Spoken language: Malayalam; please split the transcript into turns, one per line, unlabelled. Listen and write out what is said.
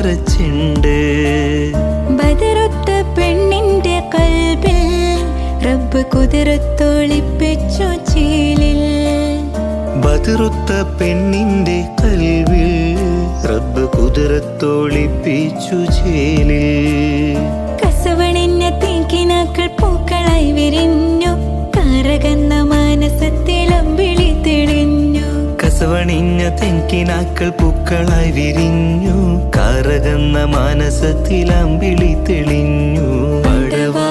നിറച്ചുണ്ട്.
ബദറുത്ത പെണ്ണിന്റെ കൽബിൽ റബ്ബ് കുതിരത്തൊളിപ്പിച്ചു ചേലിൽ.
ബദറുത്ത പെണ്ണിന്റെ കൽവിൽ റബ്ബ് കുതിരത്തൊളിപ്പിച്ചു ചേലിൽ.
കസവണിഞ്ഞ തേക്കിനാക്കൾ പൂക്കളായി വിരിഞ്ഞു, കറകന്ന മാനസത്തിലമ്പിളി തെളിഞ്ഞു.
കസവണിഞ്ഞ തെങ്കിനാക്കൾ പൂക്കളായി വിരിഞ്ഞു, കറകുന്ന മാനസത്തിലമ്പിളി തെളിഞ്ഞു. പടവാ